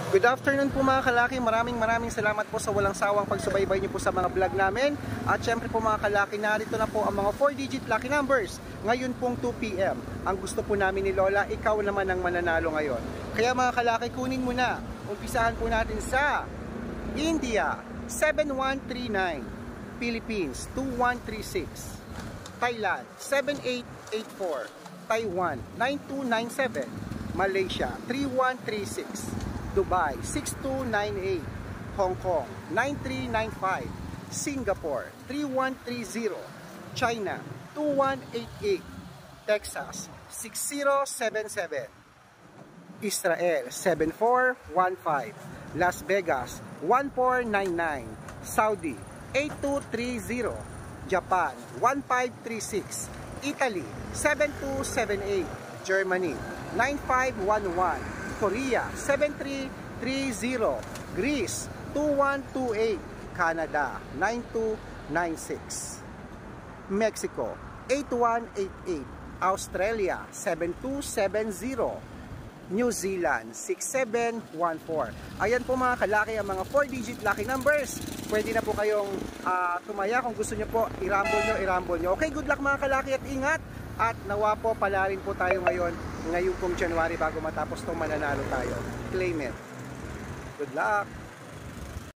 Good afternoon po mga kalaki, maraming salamat po sa walang sawang pagsubaybay niyo po sa mga vlog namin. At syempre po mga kalaki, narito na po ang mga 4-digit lucky numbers. Ngayon pong 2 PM. Ang gusto po namin ni Lola, ikaw naman ang mananalo ngayon. Kaya mga kalaki, kunin mo na. Umpisahan po natin sa India, 7139. Philippines, 2136. Thailand, 7884. Taiwan, 9297. Malaysia, 3136. Dubai, 6298. Hong Kong, 9395. Singapore, 3130. China, 2188. Texas, 6077. Israel, 7415. Las Vegas, 1499. Saudi, 8230. Japan, 1536. Italy, 7278. Germany, 9511. Korea, 7330. Greece, 2128. Canada, 9296. Mexico, 8188. Australia, 7270. New Zealand, 6714. Ayan po mga kalaki ang mga 4-digit lucky numbers. Pwede na po kayong tumaya kung gusto nyo po. I-rumble nyo. Okay, good luck mga kalaki at ingat. At nawa po pala rin po tayo ngayong pong January bago matapos itong mananalo tayo. Claim it. Good luck!